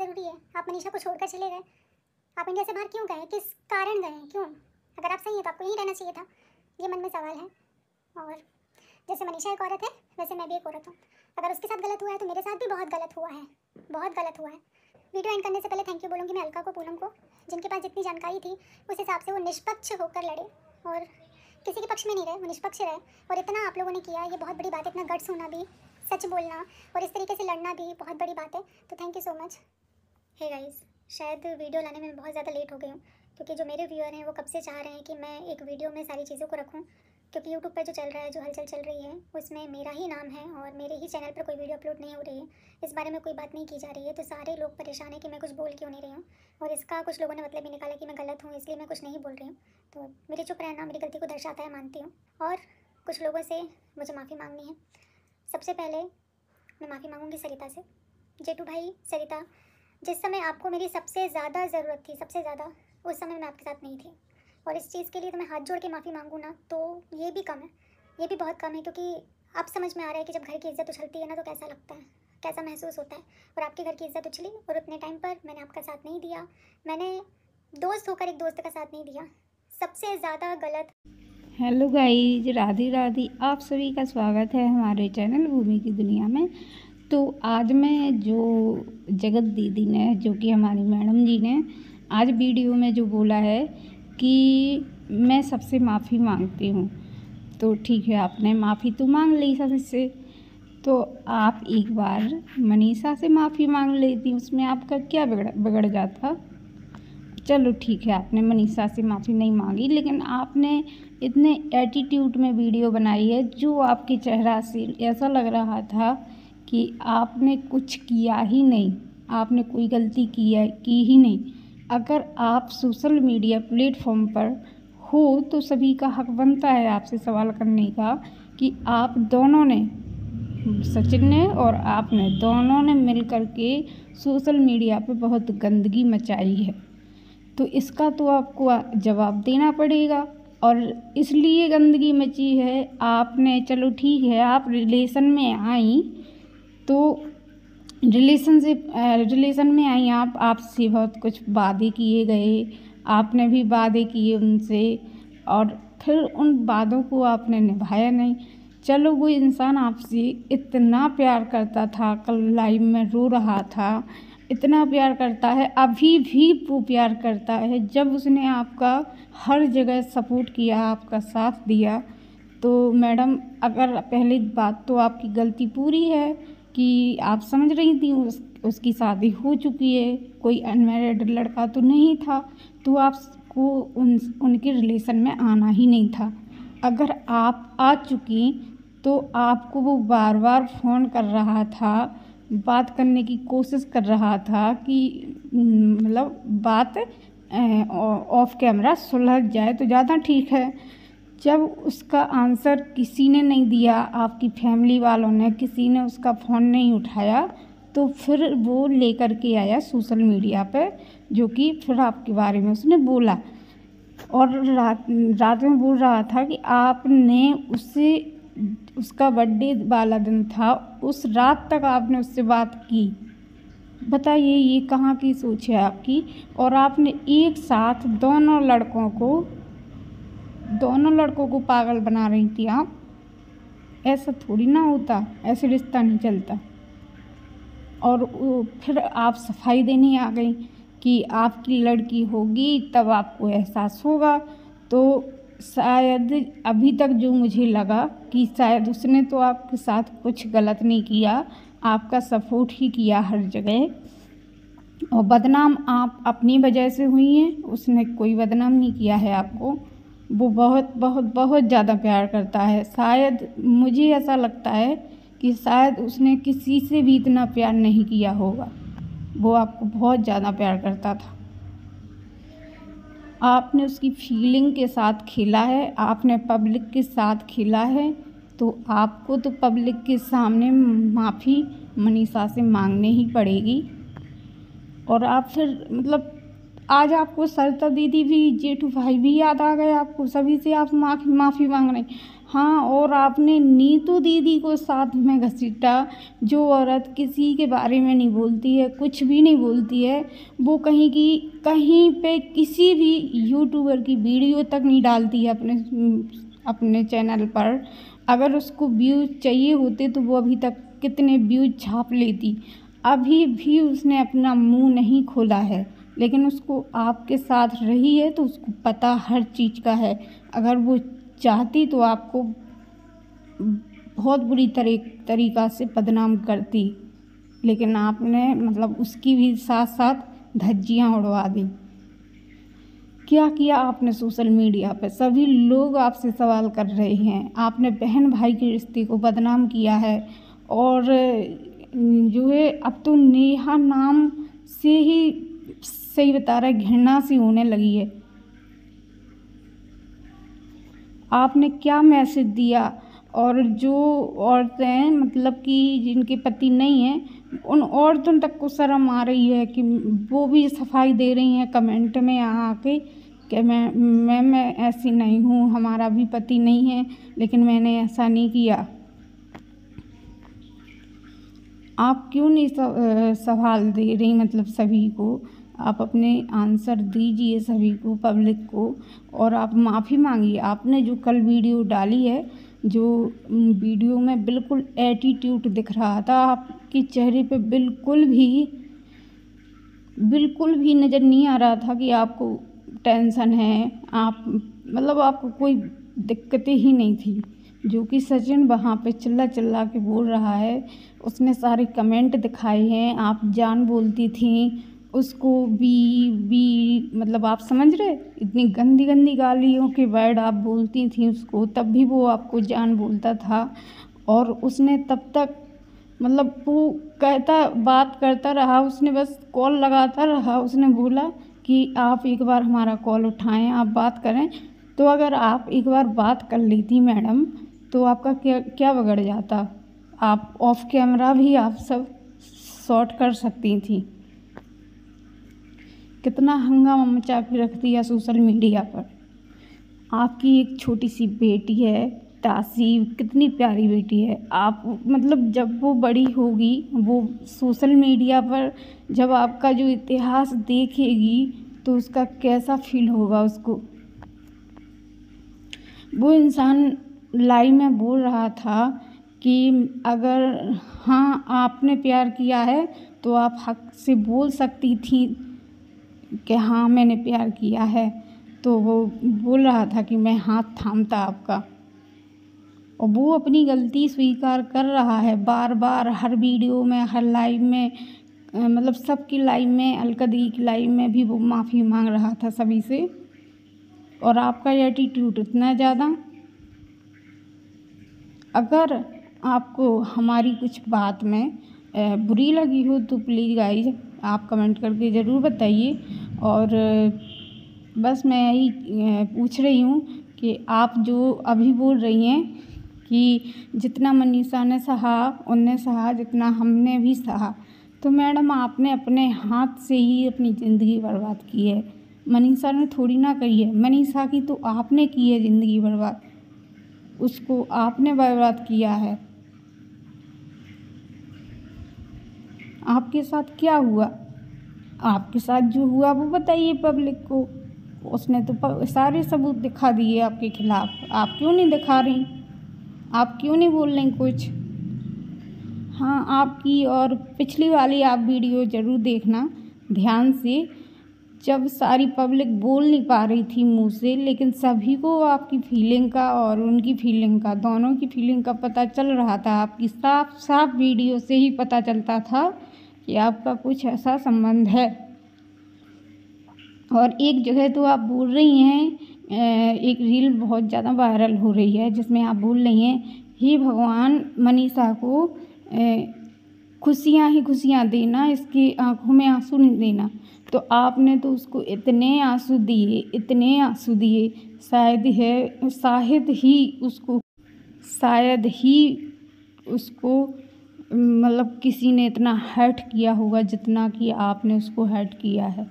ज़रूरी है? आप मनीषा को छोड़कर चले गए, आप इंडिया से बाहर क्यों गए, किस कारण गए, क्यों? अगर आप सही हैं तो आपको यहीं रहना चाहिए था, ये मन में सवाल है। और जैसे मनीषा एक औरत है वैसे मैं भी एक औरत हूँ। अगर उसके साथ गलत हुआ है तो मेरे साथ भी बहुत गलत हुआ है, बहुत गलत हुआ है। वीडियो एंड करने से पहले थैंक यू बोलूँगी मैं अलका को, पूनम को, जिनके पास जितनी जानकारी थी उस हिसाब से वो निष्पक्ष होकर लड़े और किसी के पक्ष में नहीं रहे, वो निष्पक्ष रहे। और इतना आप लोगों ने किया, ये बहुत बड़ी बात है। इतना गट्स होना भी, सच बोलना और इस तरीके से लड़ना भी बहुत बड़ी बात है। तो thank you so much. Hey guys, शायद वीडियो लाने में बहुत ज़्यादा लेट हो गई हूँ, क्योंकि जो मेरे व्यूअर हैं वो कब से चाह रहे हैं कि मैं एक वीडियो में सारी चीज़ों को रखूँ, क्योंकि यूट्यूब पर जो चल रहा है, जो हलचल चल रही है, उसमें मेरा ही नाम है और मेरे ही चैनल पर कोई वीडियो अपलोड नहीं हो रही है, इस बारे में कोई बात नहीं की जा रही है। तो सारे लोग परेशान हैं कि मैं कुछ बोल क्यों नहीं रही हूँ, और इसका कुछ लोगों ने मतलब भी निकाला कि मैं गलत हूँ, इसलिए मैं कुछ नहीं बोल रही हूँ। तो मेरे चुप रहना मेरी गलती को दर्शाता है, मानती हूँ। और कुछ लोगों से मुझे माफ़ी मांगनी है। सबसे पहले मैं माफ़ी मांगूंगी सरिता से। जेठू भाई, सरिता, जिस समय आपको मेरी सबसे ज़्यादा ज़रूरत थी, सबसे ज़्यादा, उस समय मैं आपके साथ नहीं थी। और इस चीज़ के लिए तो मैं हाथ जोड़ के माफ़ी मांगूँ ना, तो ये भी कम है, ये भी बहुत कम है। क्योंकि अब समझ में आ रहा है कि जब घर की इज़्ज़त उछलती है ना तो कैसा लगता है, कैसा महसूस होता है। और आपके घर की इज़्ज़त उछली और उतने टाइम पर मैंने आपका साथ नहीं दिया, मैंने दोस्त होकर एक दोस्त का साथ नहीं दिया। सबसे ज़्यादा गलत। Hello guys, Radhe Radhe. आप सभी का स्वागत है हमारे चैनल भूमि की दुनिया में। तो आज मैं जो जगत दीदी ने, जो कि हमारी मैडम जी ने आज वीडियो में जो बोला है कि मैं सबसे माफ़ी मांगती हूँ, तो ठीक है, आपने माफ़ी तो मांग ली सबसे, तो आप एक बार मनीषा से माफ़ी मांग लेती, उसमें आपका क्या बिगड़ जाता। चलो ठीक है, आपने मनीषा से माफ़ी नहीं मांगी, लेकिन आपने इतने एटीट्यूड में वीडियो बनाई है जो आपके चेहरा से ऐसा लग रहा था कि आपने कुछ किया ही नहीं, आपने कोई गलती की ही नहीं। अगर आप सोशल मीडिया प्लेटफॉर्म पर हो तो सभी का हक बनता है आपसे सवाल करने का कि आप दोनों ने, सचिन ने और आपने, दोनों ने मिल कर के सोशल मीडिया पे बहुत गंदगी मचाई है, तो इसका तो आपको जवाब देना पड़ेगा। और इसलिए गंदगी मची है आपने, चलो ठीक है, आप रिलेशन में आई तो रिलेशन में आई आप, आपसे बहुत कुछ वादे किए गए, आपने भी वादे किए उनसे, और फिर उन वादों को आपने निभाया नहीं। चलो, वो इंसान आपसे इतना प्यार करता था, कल लाइव में रो रहा था, इतना प्यार करता है, अभी भी वो प्यार करता है। जब उसने आपका हर जगह सपोर्ट किया, आपका साथ दिया, तो मैडम, अगर पहली बात तो आपकी गलती पूरी है कि आप समझ रही थी उसकी शादी हो चुकी है, कोई अनमैरिड लड़का तो नहीं था, तो आपको उनके रिलेशन में आना ही नहीं था। अगर आप आ चुकी तो आपको वो बार बार फ़ोन कर रहा था, बात करने की कोशिश कर रहा था कि मतलब बात ऑफ कैमरा सुलझ जाए तो ज़्यादा ठीक है। जब उसका आंसर किसी ने नहीं दिया, आपकी फैमिली वालों ने, किसी ने उसका फ़ोन नहीं उठाया, तो फिर वो लेकर के आया सोशल मीडिया पे, जो कि फिर आपके बारे में उसने बोला। और रात में बोल रहा था कि आपने उससे, उसका बर्थडे वाला दिन था, उस रात तक आपने उससे बात की। बताइए ये कहाँ की सोच है आपकी। और आपने एक साथ दोनों लड़कों को पागल बना रही थी आप। ऐसा थोड़ी ना होता, ऐसे रिश्ता नहीं चलता। और फिर आप सफाई देने आ गई कि आपकी लड़की होगी तब आपको एहसास होगा। तो शायद अभी तक जो मुझे लगा कि शायद उसने तो आपके साथ कुछ गलत नहीं किया, आपका सपोर्ट ही किया हर जगह, और बदनाम आप अपनी वजह से हुई हैं, उसने कोई बदनाम नहीं किया है आपको। वो बहुत बहुत बहुत ज़्यादा प्यार करता है। शायद मुझे ऐसा लगता है कि शायद उसने किसी से भी इतना प्यार नहीं किया होगा, वो आपको बहुत ज़्यादा प्यार करता था। आपने उसकी फीलिंग के साथ खेला है, आपने पब्लिक के साथ खेला है, तो आपको तो पब्लिक के सामने माफ़ी मनीषा से मांगनी ही पड़ेगी। और आप फिर मतलब आज आपको सरिता दीदी भी, जेठू भाई भी याद आ गए आपको, सभी से आप माफ़ी मांग रहे हैं। हाँ, और आपने नीतू दीदी को साथ में घसीटा। जो औरत किसी के बारे में नहीं बोलती है, कुछ भी नहीं बोलती है, वो कहीं पे किसी भी यूट्यूबर की वीडियो तक नहीं डालती है अपने चैनल पर। अगर उसको व्यूज़ चाहिए होते तो वो अभी तक कितने व्यूज़ छाप लेती। अभी भी उसने अपना मुंह नहीं खोला है, लेकिन उसको आपके साथ रही है तो उसको पता हर चीज़ का है। अगर वो चाहती तो आपको बहुत बुरी तरीक़ा से बदनाम करती, लेकिन आपने मतलब उसकी भी साथ साथ धज्जियाँ उड़वा दी। क्या किया आपने सोशल मीडिया पे? सभी लोग आपसे सवाल कर रहे हैं। आपने बहन भाई के रिश्ते को बदनाम किया है, और जो है अब तो नेहा नाम से ही सही बता रहा है घृणा सी होने लगी है। आपने क्या मैसेज दिया? और जो औरतें मतलब कि जिनके पति नहीं हैं, उन औरतों तक को शर्म आ रही है कि वो भी सफाई दे रही हैं कमेंट में आके कि मैं ऐसी नहीं हूँ, हमारा भी पति नहीं है, लेकिन मैंने ऐसा नहीं किया। आप क्यों नहीं सवाल दे रही मतलब सभी को? आप अपने आंसर दीजिए सभी को, पब्लिक को, और आप माफ़ी मांगिए। आपने जो कल वीडियो डाली है, जो वीडियो में बिल्कुल एटीट्यूड दिख रहा था, आपके चेहरे पे बिल्कुल भी नज़र नहीं आ रहा था कि आपको टेंशन है, आप मतलब आपको कोई दिक्कतें ही नहीं थी। जो कि सचिन वहाँ पे चिल्ला के बोल रहा है, उसने सारे कमेंट दिखाए हैं, आप जान बोलती थी उसको भी मतलब आप समझ रहे, इतनी गंदी गालियों के वर्ड आप बोलती थी उसको, तब भी वो आपको जान बोलता था। और उसने तब तक मतलब वो बात करता रहा, उसने बस कॉल लगाता रहा। उसने बोला कि आप एक बार हमारा कॉल उठाएं, आप बात करें। तो अगर आप एक बार बात कर लेती मैडम, तो आपका क्या बिगड़ जाता? आप ऑफ कैमरा भी आप सब शॉट कर सकती थी। कितना हंगामा मचा के रख दिया सोशल मीडिया पर। आपकी एक छोटी सी बेटी है तासीब, कितनी प्यारी बेटी है। आप मतलब जब वो बड़ी होगी, वो सोशल मीडिया पर जब आपका जो इतिहास देखेगी तो उसका कैसा फील होगा उसको। वो इंसान लाइव में बोल रहा था कि अगर हाँ आपने प्यार किया है तो आप हक से बोल सकती थी कि हाँ मैंने प्यार किया है। तो वो बोल रहा था कि मैं हाथ थामता आपका, और वो अपनी गलती स्वीकार कर रहा है बार बार, हर वीडियो में, हर लाइव में, मतलब सबकी लाइव में, अलका दी की लाइव में भी वो माफ़ी मांग रहा था सभी से। और आपका एटीट्यूड इतना ज़्यादा। अगर आपको हमारी कुछ बात में बुरी लगी हो तो प्लीज़ गाइज आप कमेंट करके ज़रूर बताइए। और बस मैं यही पूछ रही हूँ कि आप जो अभी बोल रही हैं कि जितना मनीषा ने सहा उनने सहा, जितना हमने भी सहा, तो मैडम आपने अपने हाथ से ही अपनी ज़िंदगी बर्बाद की है। मनीषा ने थोड़ी ना करी है, मनीषा की तो आपने की है ज़िंदगी बर्बाद, उसको आपने बर्बाद किया है। आपके साथ क्या हुआ? आपके साथ जो हुआ वो बताइए पब्लिक को। उसने तो सारे सबूत दिखा दिए आपके खिलाफ, आप क्यों नहीं दिखा रही? आप क्यों नहीं बोल रही कुछ? हाँ, आपकी और पिछली वाली आप वीडियो ज़रूर देखना ध्यान से, जब सारी पब्लिक बोल नहीं पा रही थी मुंह से, लेकिन सभी को आपकी फीलिंग का और उनकी फीलिंग का, दोनों की फीलिंग का पता चल रहा था। आपकी साफ वीडियो से ही पता चलता था कि आपका कुछ ऐसा संबंध है। और एक जगह तो आप बोल रही हैं, एक रील बहुत ज़्यादा वायरल हो रही है जिसमें आप बोल रही हैं, हे भगवान मनीषा को खुशियाँ ही खुशियाँ देना, इसकी आंखों में आंसू नहीं देना। तो आपने तो उसको इतने आंसू दिए, शायद ही उसको मतलब किसी ने इतना हर्ट किया होगा जितना कि आपने उसको हर्ट किया है।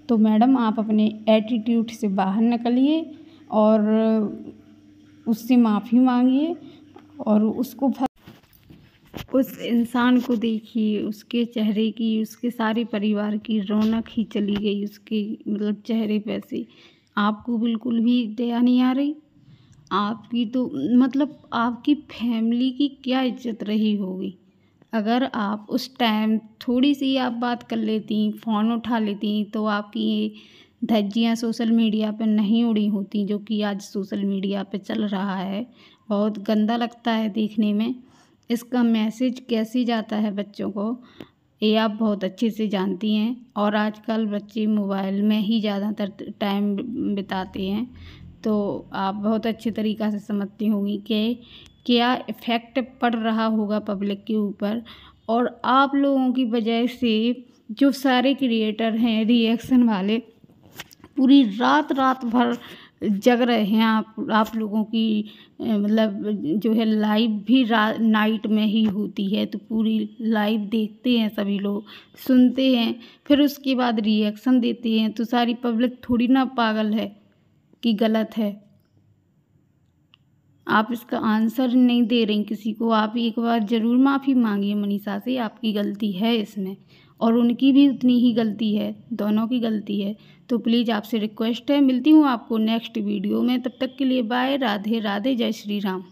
तो मैडम आप अपने एटीट्यूड से बाहर निकलिए और उससे माफ़ी मांगिए और उसको उस इंसान को देखिए, उसके चेहरे की, उसके सारे परिवार की रौनक ही चली गई उसके मतलब चेहरे पे से। आपको बिल्कुल भी दया नहीं आ रही। आपकी तो मतलब आपकी फैमिली की क्या इज्जत रही होगी अगर आप उस टाइम थोड़ी सी आप बात कर लेती, फ़ोन उठा लेती, तो आपकी ये धज्जियाँ सोशल मीडिया पे नहीं उड़ी होती जो कि आज सोशल मीडिया पे चल रहा है। बहुत गंदा लगता है देखने में। इसका मैसेज कैसे जाता है बच्चों को, ये आप बहुत अच्छे से जानती हैं। और आजकल बच्चे मोबाइल में ही ज़्यादातर टाइम बिताते हैं, तो आप बहुत अच्छे तरीक़ा से समझती होंगी कि क्या इफ़ेक्ट पड़ रहा होगा पब्लिक के ऊपर। और आप लोगों की वजह से जो सारे क्रिएटर हैं रिएक्शन वाले पूरी रात भर जग रहे हैं। आप लोगों की मतलब जो है लाइव भी नाइट में ही होती है, तो पूरी लाइव देखते हैं सभी लोग, सुनते हैं, फिर उसके बाद रिएक्शन देते हैं। तो सारी पब्लिक थोड़ी ना पागल है कि गलत है। आप इसका आंसर नहीं दे रही किसी को। आप एक बार ज़रूर माफ़ी मांगिए मनीषा से, आपकी गलती है इसमें और उनकी भी उतनी ही गलती है, दोनों की गलती है। तो प्लीज़ आपसे रिक्वेस्ट है, मिलती हूँ आपको नेक्स्ट वीडियो में। तब तक के लिए बाय। राधे राधे, जय श्री राम।